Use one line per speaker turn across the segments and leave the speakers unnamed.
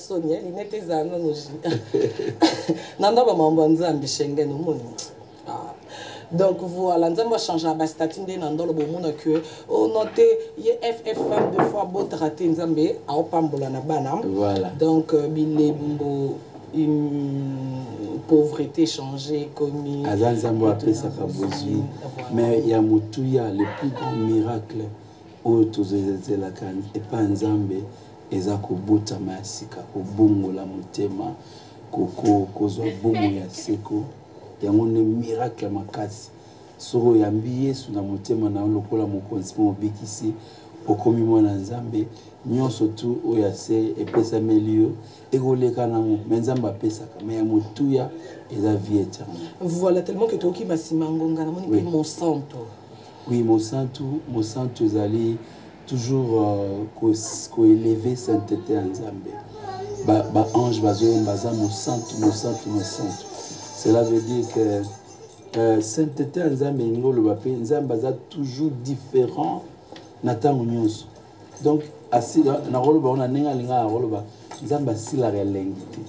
Sonia, il n'était pas Nanda ba mambanza ambishengen umuni. Donc voilà, nous allons changer la statut de Nanda le bon que on noté FFM deux fois beau traité Nzambe à opambola na bana.
Voilà.
Donc bilembo pauvreté changée commis.
Azanzambo après ça mais il y a mutuya le plus grand miracle où tous les la can et pas Nzambe eza kobuta masika kobongola mutema koko kozwa bomo ya seko yango ne miracle makasi soro ya Yesu na mutema na lokola mokonzi mobikisi okomi mwana Nzambe nyonso tu oya se epesa melio egoleka na Nzambe apesaka mais ya mutuya eza vie éternelle.
Voilà tellement que toki basimangonga na moni oui. Mon santo.
Oui, mon santo ezali toujours élevé sainteté en Nzambe. Ba ange baza mon santo. Cela veut dire que sainteté en Nzambe ngolo ba pe Nzambe baza toujours différent na tango nyonso. Donc asi na rolo ba ona nenga linga rolo ba Nzambe asila relengite.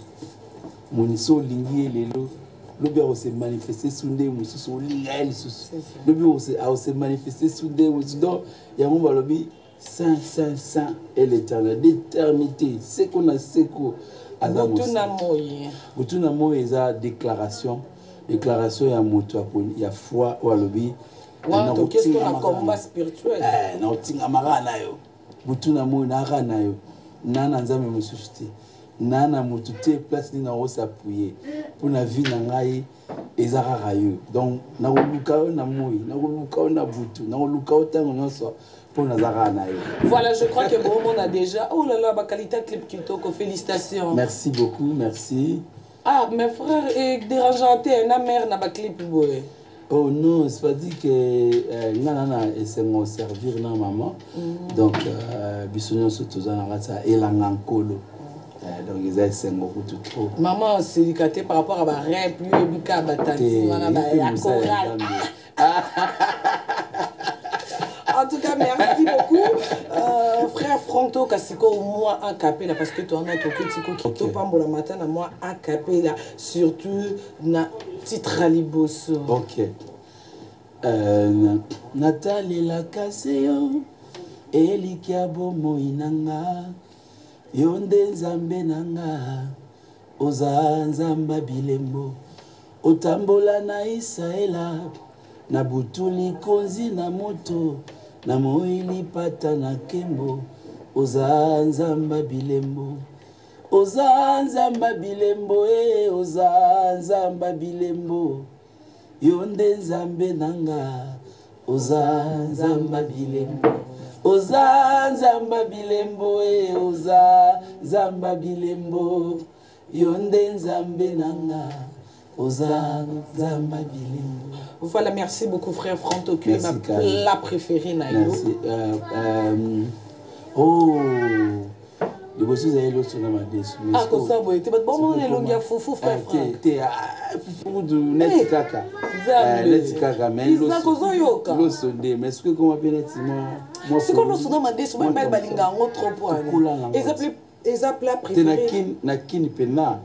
Moniso lingi lelo lobi a se manifester sunde mususu linga elisusu. Lobi se manifester sunde mususu donc yango ba lobi saint et l'éternel d'éternité c'est qu'on a seko
Butuna
moyi eza déclaration ya moto ya foi ou alobi
qu'est-ce qu'on a combat spirituel
na otinga magana yo butuna moyi na rana yo nana Nzambe mususu te nana moto te place ni na s'appuyer pour na vie na ngai ezara rayo donc na luka na moyi na luka na butu na luka tango nyonso.
Voilà, je crois que bon, on a déjà. Oh là là, ma qualité clip kitoko, félicitations.
Merci beaucoup, merci.
Ah, mes frères, dérangeant, na mère na ba clip boy.
Oh non, c'est pas dit que nana c'est mon servir na maman. Donc bisonyo sotozana rata elangankolo. Donc ils ont sengo tout trop.
Maman c'est délicaté par rapport à ba rap, lui et bika batati, wana ba ya chorale. En tout cas, merci beaucoup. Frère Franto, Kassiko, moi, a capella, parce que toi, on a tout qui te pambo la matin, moi, a capella, surtout, na titre liboso.
Ok. Nathalie la Kaseo, Elikiabo Moinanga, Yonde Nzambe Nanga, Oza Nzamba Bilembo, Otambola na Isaela, na butuli konzi na moto na moili pata na kembo oza Nzamba bilembo oza Nzamba bilembo yonde Nzambe nanga oza Nzamba bilembo oza Nzamba bilembo yonde Nzambe nanga oza Nzamba bilembo.
Voilà, merci beaucoup frère Franto, qui est ma plat préféré.
Merci. Oh, le boss vous avez l'autre sur la madesse.
Ah, comme ça, vous êtes bon, on est long, foufou frère Franck.
T'es foufou de net kaka. Net kaka, mais l'autre sondé. Mais est-ce que comment bien être moi?
C'est comme l'autre sur la madesse, moi je balinga en trop point. Et ça plat préféré.
Nakini pena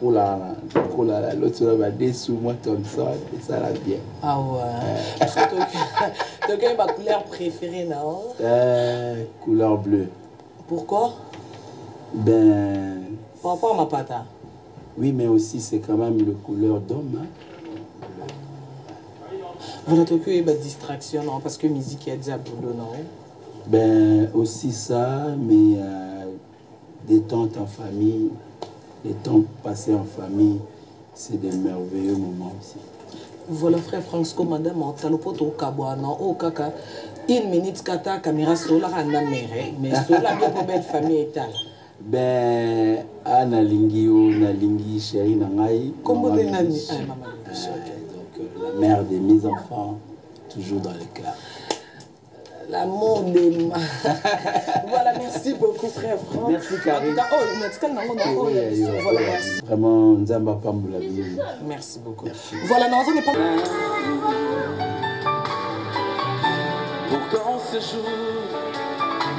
kola l'autre sur la madesse moi comme ça et ça la bien.
Ah ouais. Donc quelle est ma couleur préférée non?
Couleur bleue.
Pourquoi?
Ben
par rapport à ma pata.
Oui, mais aussi c'est quand même le couleur d'homme.
Vous n'avez que une distraction non parce que musique est déjà boulot non?
Ben aussi ça, mais détente en famille, les temps passés en famille, c'est des merveilleux moments aussi.
Voilà frère Francisco, madame, talopoto kabwana, oh kaka, une minute kata caméra sola rana mere, mais sola bien pour belle famille et tal.
Ben, ana lingi chérie nangai.
Comment de nani?
Donc la mère de mes enfants, toujours dans le cœur.
L'amour de ma... Voilà, merci beaucoup frère Franck.
Merci Karine.
Voilà, merci.
Vraiment, Nzamba Pamboula.
Merci beaucoup. Voilà, non, on n'est pas...
Pour quand ce jour,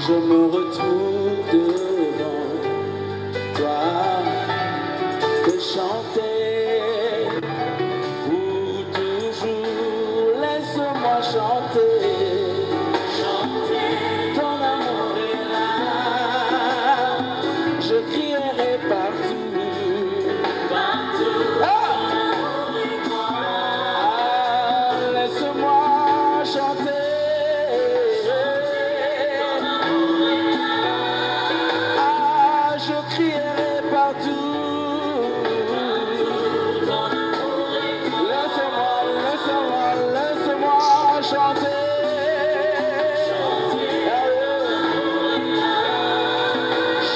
je me retrouve devant toi. chanter, pour toujours, laisse-moi chanter. Ton amour est là, je crierai partout. Ah! Laisse-moi chanter. Je crierai partout. Laisse-moi chanter.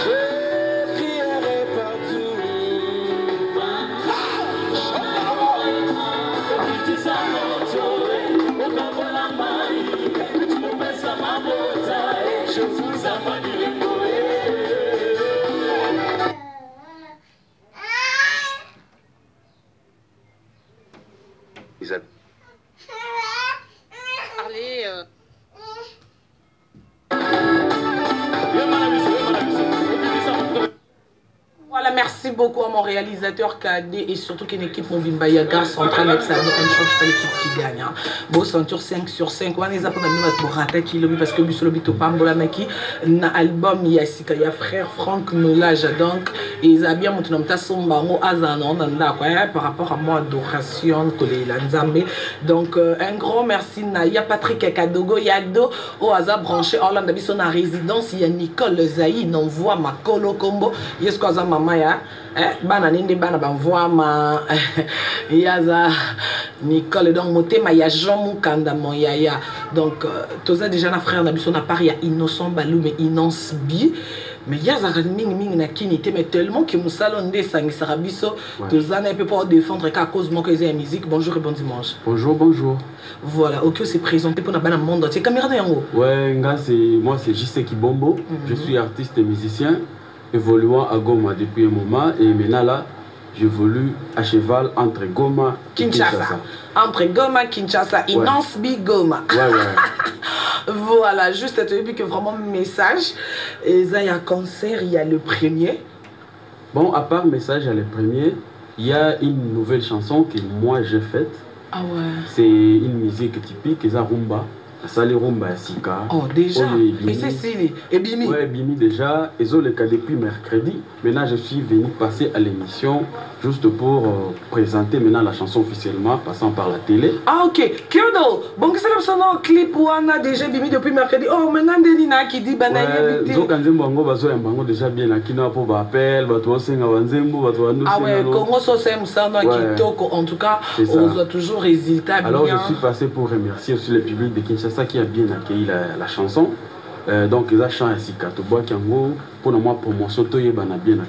Je crierai partout. Je vous amène.
Parler.
Voilà, merci beaucoup à mon réalisateur KD et surtout qu'une équipe Mobimba Yaga centrale avec ça, donc on ne change pas l'équipe qui gagne. Beau ceinture 5 sur 5, on est appris à Borata qui lobby parce que Busolobi Topambola Maki, na album Yassika, ya frère Franck Nolage, donc ils ont bien montré notre sombango azano par rapport à moi adoration que les Lanzambe. Donc un grand merci Naya Patrick Kadogo Yado au hasard branché Orlando Bisson à résidence, il y a Nicole Zaï, non voit ma colo combo, yes quoi maman ya bana ninde bana banvoa ma yaza Nicole donc motema ya Jean Mukanda mon yaya donc toza déjà na frère na biso na Paris ya Innocent Balou mais Inance Bi mais yaza mingi na kinité mais tellement que musalo nde sangisara biso toza na peu pour défendre qu'à cause mon que la musique. Bonjour et bon dimanche.
Bonjour.
Voilà, ok, c'est présenté pour na bana monde entier caméra de yango.
Ouais, moi c'est JC Kibombo, je suis artiste et musicien évoluant à Goma depuis un moment et maintenant là j'évolue à cheval entre Goma et Kinshasa.
Entre Goma Kinshasa, Inance Bi Goma.
Ouais.
Voilà, juste à te dire que vraiment message. Et ça, il y a concert, il y a le premier.
Bon, à part message, il y a le premier, il y a une nouvelle chanson que moi j'ai faite.
Ah ouais.
C'est une musique typique, c'est rumba. Sali rumba sika.
Oh déjà. Et c'est Sili. Et Bimi.
Ouais, Bimi déjà. Et le cas depuis mercredi. Maintenant je suis venu passer à l'émission juste pour présenter maintenant la chanson officiellement, passant par la télé.
Ah ok. Kyodo. Bon, c'est le son clip où on a déjà Bimi depuis mercredi. Oh maintenant Denina qui dit banane.
Ouais. Zo kanzembo bango bazo yambango déjà bien akina pour appel, bato senga wanzembo, bato wanu.
Ah ouais. Congo so sem sana kitoko. En tout cas, on voit toujours résultat.
Alors je suis passé pour remercier aussi le public de Kinshasa qui a bien accueilli la chanson. Donc, ils ont chanté Sika, pour moi, promotion, tout est bien accueilli.